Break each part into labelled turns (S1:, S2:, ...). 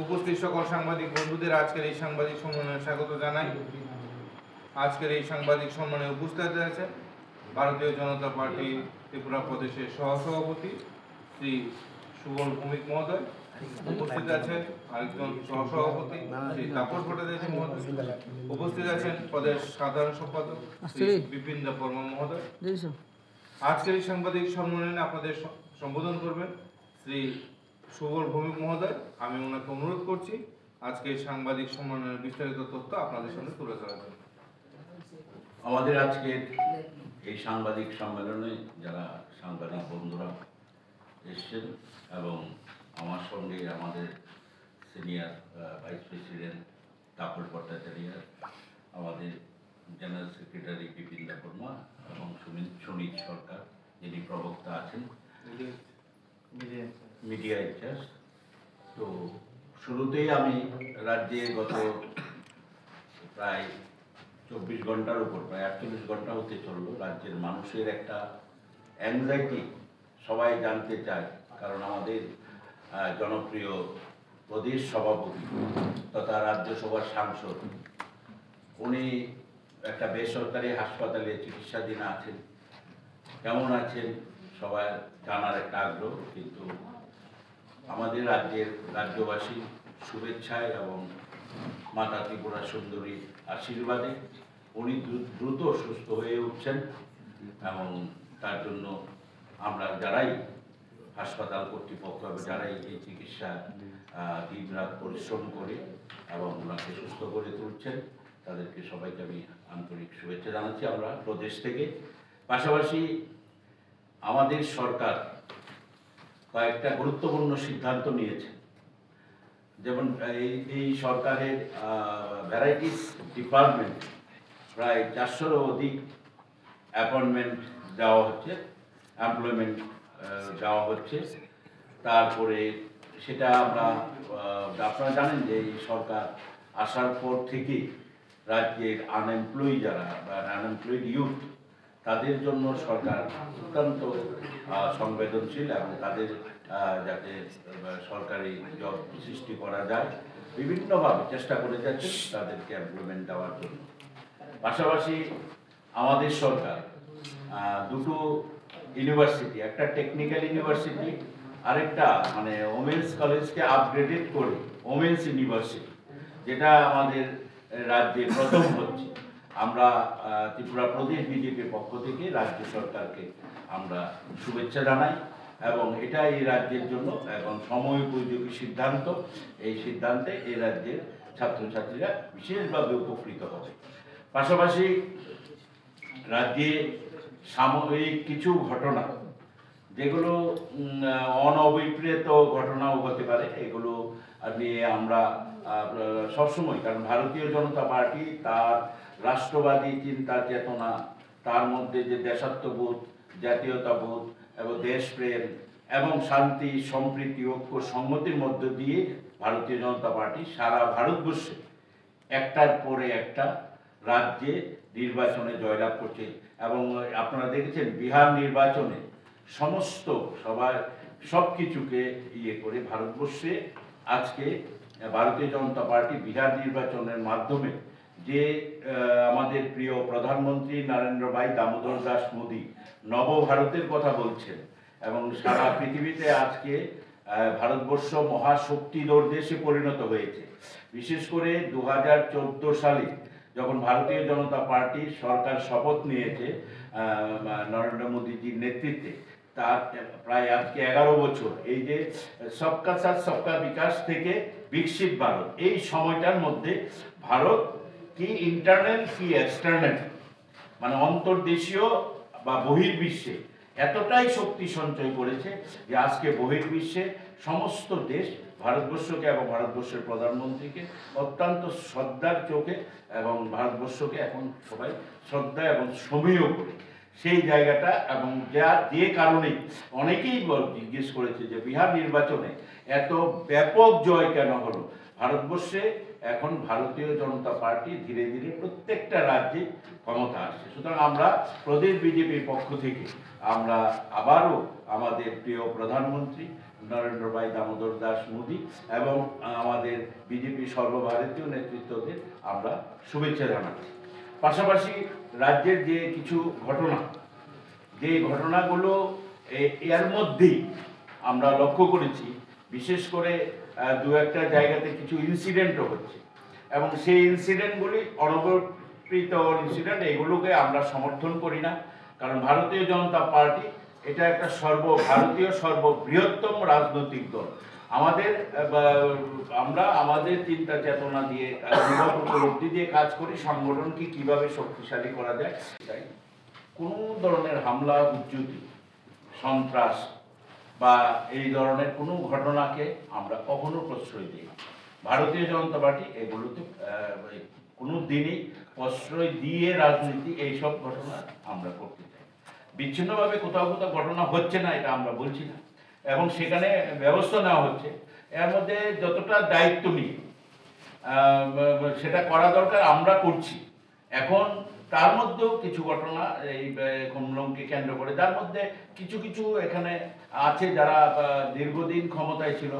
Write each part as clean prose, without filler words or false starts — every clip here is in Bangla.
S1: উপস্থিত সকল সাংবাদিক বন্ধুদের আজকের এই সাংবাদিক সম্মেলনে স্বাগত জানাই। আজকের এই সাংবাদিক সম্মেলনে উপস্থিত আছেন ভারতীয় জনতা পার্টি ত্রিপুরা প্রদেশের সহসভাপতি শ্রী সুবল ভৌমিক মহোদয়, উপস্থিত আছেন আরেকজন সহসভাপতি শ্রী তাপস ভট্টাচার্য মহোদয়, উপস্থিত আছেন প্রদেশ সাধারণ সম্পাদক শ্রী বিপিন দেববর্মা মহোদয়। আজকের এই সাংবাদিক সম্মেলনে আপনাদের সম্বোধন করবেন শ্রী সুবল ভৌমিক মহোদয়। আমি ওনাকে অনুরোধ করছি আজকে সাংবাদিক সম্মেলনের বিস্তারিত তথ্য আপনাদের সামনে তুলে ধরার জন্য।
S2: আমাদের আজকের এই সাংবাদিক সম্মেলনে যারা সাংবাদিক বন্ধুরা এসছেন এবং আমার সঙ্গে আমাদের senior vice president Tapas Bhattacharya, আমাদের জেনারেল সেক্রেটারি বিপিন দেববর্মা এবং সুনীত সরকার যিনি প্রবক্তা আছেন, মিডিয়া ইনচার্জ। তো শুরুতেই আমি রাজ্যে গত প্রায় 24 ঘন্টার উপর, প্রায় 48 ঘন্টা হতে চললো, রাজ্যের মানুষের একটা অ্যাংজাইটি সবাই জানতে চায়। কারণ আমাদের জনপ্রিয় প্রদেশ সভাপতি তথা রাজ্যসভার সাংসদ উনি একটা বেসরকারি হাসপাতালে চিকিৎসাধীন আছেন। কেমন আছেন সবাই জানার একটা আগ্রহ, কিন্তু আমাদের রাজ্যবাসী শুভেচ্ছায় এবং মাতা ত্রিপুরা সুন্দরী আশীর্বাদে উনি দ্রুত সুস্থ হয়ে উঠছেন এবং তার জন্য আমরা যারাই হাসপাতাল কর্তৃপক্ষ যারাই এই চিকিৎসা দিনরাত পরিশ্রম করে এবং ওনাকে সুস্থ করে তুলছেন তাদেরকে সবাইকে আমি আন্তরিক শুভেচ্ছা জানাচ্ছি আমরা প্রদেশ থেকে। পাশাপাশি আমাদের সরকার কয়েকটা গুরুত্বপূর্ণ সিদ্ধান্ত নিয়েছে, যেমন এই সরকারের ভ্যারাইটিস ডিপার্টমেন্ট প্রায় 400-এরও অধিক অ্যাপয়েন্টমেন্ট দেওয়া হচ্ছে, এমপ্লয়মেন্ট দেওয়া হচ্ছে। তারপরে সেটা আপনারা জানেন যে এই সরকার আসার পর থেকে রাজ্যের আনএমপ্লয়ি যারা বা আনএমপ্লয়েড ইউথ তাদের জন্য সরকার অত্যন্ত সংবেদনশীল এবং তাদের যাতে সরকারি জব সৃষ্টি করা যায় বিভিন্নভাবে চেষ্টা করে যাচ্ছে তাদেরকে এমপ্লয়মেন্ট দেওয়ার জন্য। পাশাপাশি আমাদের সরকার দুটো ইউনিভার্সিটি, একটা টেকনিক্যাল ইউনিভার্সিটি আরেকটা ওমেন্স কলেজকে আপগ্রেডেড করে ওমেন্স ইউনিভার্সিটি, যেটা আমাদের রাজ্যে প্রথম হচ্ছে। আমরা ত্রিপুরা প্রদেশ বিজেপির পক্ষ থেকে রাজ্য সরকারকে আমরা শুভেচ্ছা জানাই এবং এটা এই রাজ্যের জন্য এবং সময় উপযোগী সিদ্ধান্ত। এই সিদ্ধান্তে এই রাজ্যের ছাত্রছাত্রীরা বিশেষভাবে উপকৃত হবে। পাশাপাশি রাজ্যে সাময়িক কিছু ঘটনা যেগুলো অনভিপ্রেত ঘটনাও হতে পারে, এগুলো নিয়ে আমরা সবসময়, কারণ ভারতীয় জনতা পার্টি তার রাষ্ট্রবাদী চিন্তা চেতনা, তার মধ্যে যে দেশাত্মবোধ, জাতীয়তাবোধ এবং দেশপ্রেম এবং শান্তি সম্প্রীতি ঐক্য সংহতির মধ্য দিয়ে ভারতীয় জনতা পার্টি সারা ভারতবর্ষে একটার পরে একটা রাজ্যে নির্বাচনে জয়লাভ করছে। এবং আপনারা দেখেছেন বিহার নির্বাচনে সমস্ত সব কিছুকে করে ভারতবর্ষে আজকে ভারতীয় জনতা পার্টি বিহার নির্বাচনের মাধ্যমে যে আমাদের প্রিয় প্রধানমন্ত্রী নরেন্দ্র ভাই দামোদর দাস মোদী নবভারতের কথা বলছেন এবং সারা পৃথিবীতে আজকে ভারতবর্ষ মহাশক্তিধর দেশে পরিণত হয়েছে। বিশেষ করে 2014 সালে যখন ভারতীয় জনতা পার্টি সরকার শপথ নিয়েছে নরেন্দ্র মোদীজির নেতৃত্বে, তার প্রায় আজকে 11 বছর, এই যে সবকা সাথ সবকা বিকাশ থেকে বিকশিত ভারত, এই সময়টার মধ্যে ভারত কি ইন্টারনাল কি এক্সটার্নাল অন্তর্দেশীয় বা বহির্বিশ্বে এতটাই শক্তি সঞ্চয় করেছে যে আজকে বহির্বিশ্বে সমস্ত দেশ ভারতবর্ষকে এবং ভারতবর্ষের প্রধানমন্ত্রীকে অত্যন্ত শ্রদ্ধার চোখে এবং ভারতবর্ষকে এখন সবাই শ্রদ্ধা এবং সমীহ করে সেই জায়গাটা। এবং যে কারণে অনেকেই জিজ্ঞেস করেছে যে বিহার নির্বাচনে এত ব্যাপক জয় কেন হলো। ভারতবর্ষে এখন ভারতীয় জনতা পার্টি ধীরে ধীরে প্রত্যেকটা রাজ্যে ক্ষমতা আসছে। সুতরাং আমরা প্রদেশ বিজেপির পক্ষ থেকে আমরা আবারও আমাদের প্রিয় প্রধানমন্ত্রী নরেন্দ্র ভাই দামোদর দাস মোদী এবং আমাদের বিজেপি সর্বভারতীয় নেতৃত্বদের আমরা শুভেচ্ছা জানাচ্ছি। পাশাপাশি রাজ্যের যে কিছু ঘটনা, যে ঘটনাগুলো এর মধ্যেই আমরা লক্ষ্য করেছি, বিশেষ করে দু একটা জায়গাতে কিছু ইনসিডেন্টও হচ্ছে এবং সেই ইনসিডেন্টগুলি অনবরত ইনসিডেন্ট, এগুলোকে আমরা সমর্থন করি না। কারণ ভারতীয় জনতা পার্টি এটা একটা সর্বভারতীয় সর্ববৃহত্তম রাজনৈতিক দল। আমরা আমাদের চিন্তা চেতনা দিয়ে উপলব্ধি দিয়ে কাজ করি, সংগঠনকে কিভাবে শক্তিশালী করা যায়। তাই কোনো ধরনের হামলা, উজ্জুতি, সন্ত্রাস বা এই ধরনের কোনো ঘটনাকে আমরা কখনো প্রশ্রয় দিই না। ভারতীয় জনতা পার্টি এগুলোতে কোনো দিনই প্রশ্রয় দিয়ে রাজনীতি এইসব ঘটনা আমরা করতে চাই। বিচ্ছিন্নভাবে কোথাও কোথাও ঘটনা হচ্ছে না এটা আমরা বলছি না, এবং সেখানে ব্যবস্থা নেওয়া হচ্ছে। এর মধ্যে যতটা দায়িত্ব নিয়ে সেটা করা দরকার আমরা করছি। এখন তার মধ্যেও কিছু ঘটনা এই খুমলুংকে কেন্দ্র করে, যার মধ্যে কিছু কিছু এখানে আছে যারা দীর্ঘদিন ক্ষমতায় ছিল,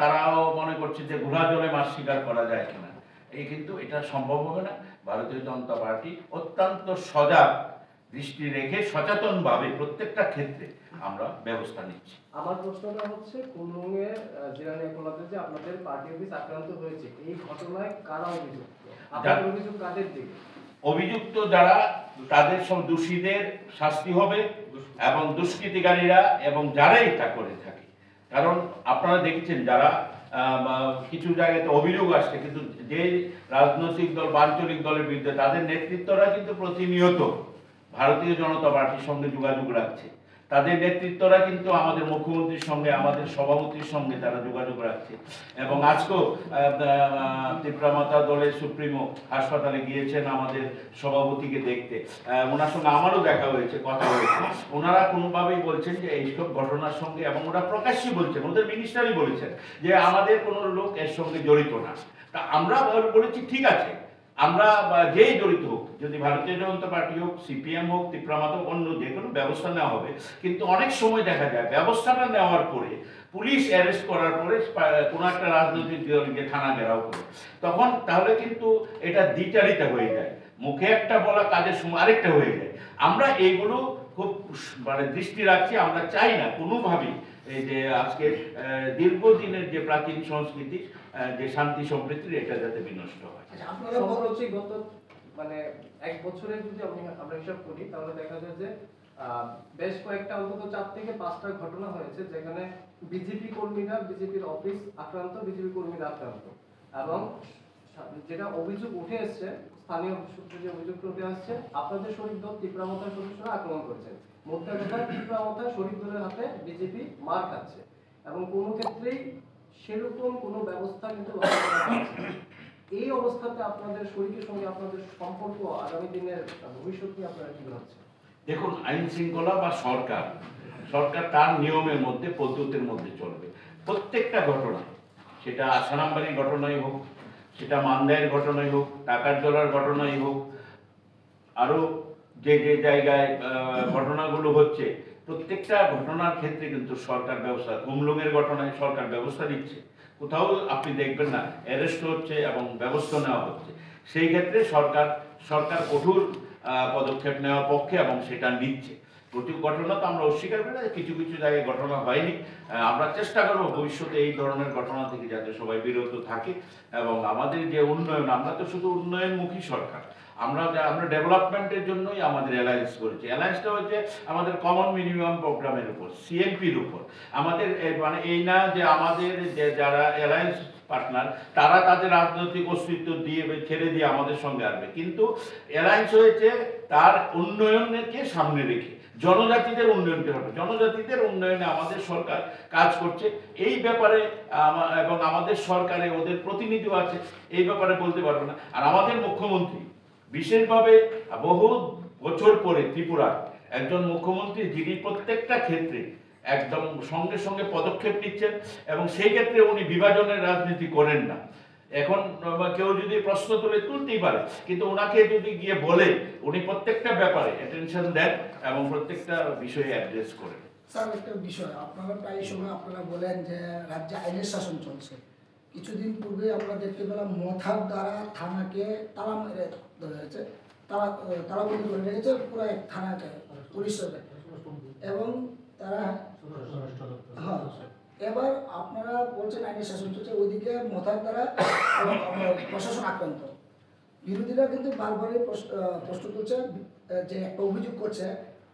S2: তারাও মনে করছে যে ঘোড়া জলে মাছ শিকার করা যায় কিনা। কিন্তু এটা সম্ভব হবে না। ভারতীয় জনতা পার্টি অত্যন্ত সজাগ দৃষ্টি রেখে সচেতনভাবে প্রত্যেকটা ক্ষেত্রে আমরা ব্যবস্থা নিচ্ছি।
S3: আমার প্রশ্নটা হচ্ছে, খুমলুঙে জিরানি একলাতে যে আপনাদের পার্টি অফিস আক্রান্ত হয়েছে, এই ঘটনায় কারা অভিযুক্ত? আপনাদের অভিযোগ কাদের দিকে?
S2: অভিযুক্ত যারা, তাদের সব দোষীদের শাস্তি হবে এবং দুষ্কৃতিকারীরা এবং যারাই তা করে থাকে। কারণ আপনারা দেখেছেন যারা কিছু জায়গাতে অভিযোগ আসছে, কিন্তু যে রাজনৈতিক দল বা আঞ্চলিক দলের বিরুদ্ধে তাদের নেতৃত্বরা কিন্তু প্রতিনিয়ত ভারতীয় জনতা পার্টির সঙ্গে যোগাযোগ রাখছে। তাদের নেতৃত্বরা কিন্তু আমাদের মুখ্যমন্ত্রীর সঙ্গে, আমাদের সভাপতির সঙ্গে তারা যোগাযোগ রাখছে। এবং আজকেও ত্রিপুরামাতা দলের সুপ্রিমো হাসপাতালে গিয়েছেন আমাদের সভাপতিকে দেখতে। ওনার সঙ্গে আমারও দেখা হয়েছে, কথা হয়েছে। ওনারা কোনোভাবেই বলছেন যে এইসব ঘটনার সঙ্গে, এবং ওরা প্রকাশ্যই বলছেন, ওদের মিনিস্টারই বলেছেন যে আমাদের কোনো লোক এর সঙ্গে জড়িত না। তা আমরা বলেছি ঠিক আছে, আমরা যেই জড়িত হোক, যদি ভারতীয় জনতা পার্টি হোক, সিপিএম হোক, ত্রিপুরামাতা হোক, অন্য যে কোনো ব্যবস্থা নেওয়া হবে। কিন্তু অনেক সময় দেখা যায় ব্যবস্থাটা নেওয়ার পরে, পুলিশ অ্যারেস্ট করার পরে কোনো একটা রাজনৈতিক দলকে থানা ঘেরাও করে, তখন তাহলে কিন্তু এটা দ্বিচারিতা হয়ে যায়। মুখে একটা বলা, কাজের সময় আরেকটা হয়ে যায়। আমরা এইগুলো খুব দৃষ্টি রাখছি। আমরা চাই না কোনোভাবেই এই যে আজকে দীর্ঘদিনের যে প্রাচীন সংস্কৃতি, যে শান্তি সম্প্রীতির, এটা যাতে বিনষ্ট হয়।
S3: সম্প্রতি গত এক বছরে যদি আমরা হিসাব করি, তাহলে দেখা যায় যে বেশ কয়েকটা, অন্তত 4 থেকে 5টা ঘটনা হয়েছে যেখানে বিজেপি কর্মীরা, বিজেপির অফিস আক্রান্ত, বিজেপি কর্মীরা আক্রান্ত। এবং যেটা অভিযোগ উঠে এসছে, স্থানীয় সূত্রে যে অভিযোগটা উঠে আসছে, আপনাদের শরিক দল ত্রিপুরামাতার সদস্যরা আক্রমণ করেছেন। মোদ্দা কথা, ত্রিপুরামাতার শরিক দলের হাতে বিজেপি মার খাচ্ছে এবং কোনো ক্ষেত্রেই সেরকম কোনো ব্যবস্থা কিন্তু এই অবস্থাতে আপনাদের শরীরের সঙ্গে আপনাদের সম্পর্ক, আগামী দিনের ভবিষ্যৎ নিয়ে আপনারা কি ভাবছেন?
S2: দেখুন, আইন শৃঙ্খলা বা সরকার তার নিয়মের মধ্যে, পদ্ধতির মধ্যে চলবে। প্রত্যেকটা ঘটনা, সেটা আসারামবাড়ির ঘটনাই হোক, সেটা মান্দায়ের ঘটনাই হোক, টাকার জলার ঘটনাই হোক, আরো যে যে জায়গায় ঘটনাগুলো হচ্ছে, প্রত্যেকটা ঘটনার ক্ষেত্রে কিন্তু সরকার ব্যবস্থা, খুমলুঙের ঘটনায় সরকার ব্যবস্থা নিচ্ছে। কোথাও আপনি দেখবেন না অ্যারেস্ট হচ্ছে এবং ব্যবস্থা নেওয়া হচ্ছে। সেই ক্ষেত্রে সরকার কঠোর পদক্ষেপ নেওয়ার পক্ষে, এবং সেটা নিচ্ছে। প্রতি ঘটনা তো আমরা অস্বীকার করি না, কিছু কিছু জায়গায় ঘটনা হয়নি। আমরা চেষ্টা করবো ভবিষ্যতে এই ধরনের ঘটনা থেকে যাতে সবাই বিরত থাকে। এবং আমাদের যে উন্নয়ন, আমরা তো শুধু উন্নয়নমুখী সরকার, আমরা ডেভেলপমেন্টের জন্যই আমাদের অ্যালায়েন্স করেছি। অ্যালায়েন্সটা হচ্ছে আমাদের কমন মিনিমাম প্রোগ্রামের উপর, সিএমপির উপর। আমাদের এই না যে আমাদের যে যারা অ্যালায়েন্স পার্টনার, তারা তাদের রাজনৈতিক অস্তিত্ব দিয়ে ছেড়ে দিয়ে আমাদের সঙ্গে আসবে, কিন্তু অ্যালায়েন্স হয়েছে তার উন্নয়নকে সামনে রেখে জনজাতিদের উন্নয়নকে হবে। জনজাতিদের উন্নয়নে আমাদের সরকার কাজ করছে। এই ব্যাপারে এবং আমাদের সরকারে ওদের প্রতিনিধিও আছে, এই ব্যাপারে বলতে পারবো না। আর আমাদের মুখ্যমন্ত্রী বিশেষভাবে বহু বছর পরে ত্রিপুরা একজন মুখ্যমন্ত্রী, যিনি প্রত্যেকটা ক্ষেত্রে একদম সঙ্গে সঙ্গে পদক্ষেপ নিচ্ছেন, এবং সেই ক্ষেত্রে উনি বিভাজনের রাজনীতি করেন না। এখন কেউ যদি প্রশ্ন তুলতেই পারে, কিন্তু ওনাকে যদি গিয়ে বলে, উনি প্রত্যেকটা ব্যাপারে অ্যাটেনশন দেন এবং প্রত্যেকটা বিষয়ে অ্যাড্রেস করেন।
S4: স্যার একটা বিষয়, আপনারা প্রায় সময় আপনারা বলেন যে রাজ্যে আইনের শাসন চলছে। কিছুদিন পূর্বে আমরা দেখতে পেলাম মথার দ্বারা থানাকে তালা মেরে ধরে হয়েছে, তালাবন্দি করে রেখেছে পুরো এক থানাকে পুলিশের, এবং তারা হ্যাঁ এবার আপনারা বলছেন আইনের শাসন চলছে, ওইদিকে মথার দ্বারা প্রশাসন আক্রান্ত। বিরোধীরা কিন্তু বারবারই প্রশ্ন করছে যে একটা অভিযোগ করছে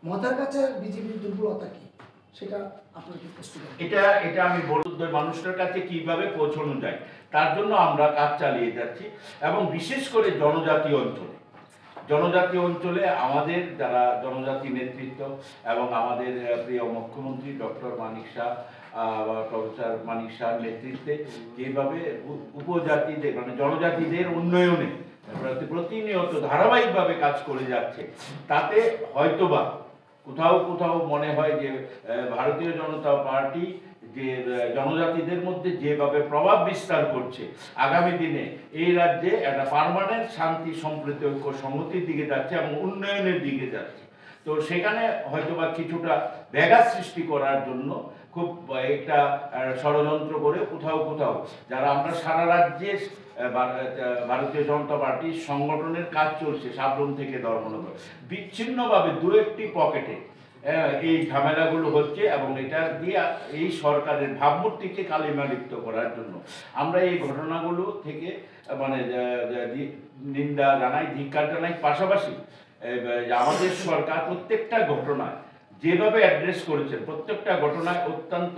S4: মথার কাছে বিজেপির দুর্বলতা কি, সেটা আপনার কি প্রশ্ন?
S2: এটা আমি বলবো মানুষের কাছে কিভাবে পৌঁছানো যায় তার জন্য আমরা কাজ চালিয়ে যাচ্ছি, এবং বিশেষ করে জনজাতি অঞ্চলে আমাদের যারা জনজাতি নেতৃত্ব এবং আমাদের প্রিয় মুখ্যমন্ত্রী ডক্টর মানিক শাহ প্রফেসর মানিক শাহর নেতৃত্বে যেভাবে উপজাতিদের মানে জনজাতিদের উন্নয়নে প্রতিনিয়ত ধারাবাহিকভাবে কাজ করে যাচ্ছে, তাতে হয়তোবা কোথাও মনে হয় যে ভারতীয় জনতা পার্টি যে জনজাতিদের মধ্যে যেভাবে প্রভাব বিস্তার করছে, আগামী দিনে এই রাজ্যে একটা পার্মানেন্ট শান্তি সম্প্রীতি ঐক্য সংহতির দিকে যাচ্ছে এবং উন্নয়নের দিকে যাচ্ছে। তো সেখানে হয়তোবা কিছুটা ব্যাঘাত সৃষ্টি করার জন্য খুব একটা ষড়যন্ত্র করে কোথাও যারা আমরা সারা রাজ্যে ভারতীয় জনতা পার্টির সংগঠনের কাজ চলছে সাবরুম থেকে ধর্মনগর, বিচ্ছিন্নভাবে দু একটি পকেটে এই ঝামেলাগুলো হচ্ছে, এবং এটা দিয়ে এই সরকারের ভাবমূর্তিকে কালিমালিপ্ত করার জন্য আমরা এই ঘটনাগুলো থেকে মানে নিন্দা জানাই, ধিক্কার জানাই। পাশাপাশি আমাদের সরকার প্রত্যেকটা ঘটনায় যেভাবে অ্যাড্রেস করেছেন, প্রত্যেকটা ঘটনায় অত্যন্ত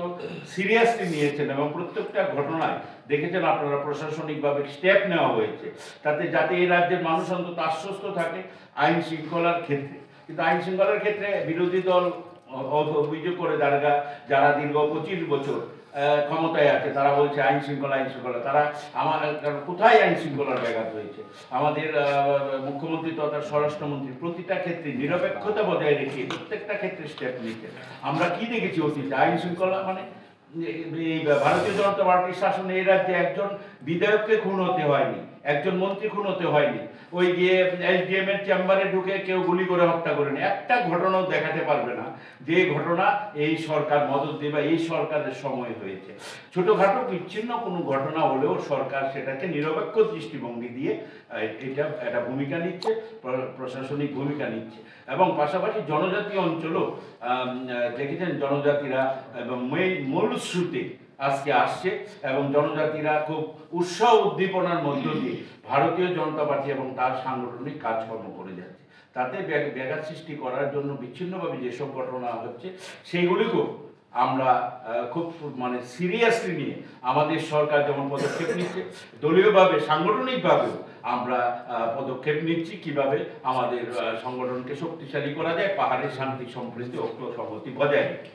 S2: সিরিয়াসলি নিয়েছেন, এবং প্রত্যেকটা ঘটনায় দেখেছেন আপনারা প্রশাসনিকভাবে স্টেপ নেওয়া হয়েছে তাতে যাতে এই রাজ্যের মানুষ অন্তত আশ্বস্ত থাকে আইন শৃঙ্খলার ক্ষেত্রে। কিন্তু আইন শৃঙ্খলার ক্ষেত্রে বিরোধী দল অভিযোগ করে যারা দীর্ঘ 25 বছর ক্ষমতায় আছে তারা বলছে আইন শৃঙ্খলা, তারা কোথায় আইন শৃঙ্খলার ব্যাঘাত হয়েছে? আমাদের মুখ্যমন্ত্রী তথা স্বরাষ্ট্রমন্ত্রী প্রতিটা ক্ষেত্রে নিরপেক্ষতা বজায় রেখে প্রত্যেকটা ক্ষেত্রে স্টেপ নিচ্ছে। আমরা কি দেখেছি অতীতে? আইন শৃঙ্খলা মানে এই ভারতীয় জনতা পার্টির শাসনে এই রাজ্যে একজন বিধায়ককে খুন হতে হয়নি, একজন মন্ত্রী খুন হতে হয়নি, ওই গিয়ে এসডিএম এর চেম্বারে ঢুকে কেউ গুলি করে হত্যা করেনি। একটা ঘটনাও দেখাতে পারবে না যে ঘটনা এই সরকার মদত দিয়ে বা এই সরকারের সময় হয়েছে। ছোটখাটো বিচ্ছিন্ন কোনো ঘটনা হলেও সরকার সেটাকে নিরপেক্ষ দৃষ্টিভঙ্গি দিয়ে এটা একটা ভূমিকা নিচ্ছে, প্রশাসনিক ভূমিকা নিচ্ছে। এবং পাশাপাশি জনজাতি অঞ্চলও দেখেছেন জনজাতিরা এবং মূলশ্রুতি আজকে আসছে, এবং জনজাতিরা খুব উৎসাহ উদ্দীপনার মধ্য দিয়ে ভারতীয় জনতা পার্টি এবং তার সাংগঠনিক কাজকর্ম করে যাচ্ছে। তাতে ব্যাঘাত সৃষ্টি করার জন্য বিচ্ছিন্নভাবে যেসব ঘটনা হচ্ছে সেইগুলিকেও আমরা খুব মানে সিরিয়াসলি নিয়ে আমাদের সরকার যেমন পদক্ষেপ নিচ্ছে, দলীয়ভাবে সাংগঠনিকভাবেও আমরা পদক্ষেপ নিচ্ছি কিভাবে আমাদের সংগঠনকে শক্তিশালী করা যায়, পাহাড়ের শান্তি সম্প্রীতি ঐক্য সংহতি বজায় রেখে।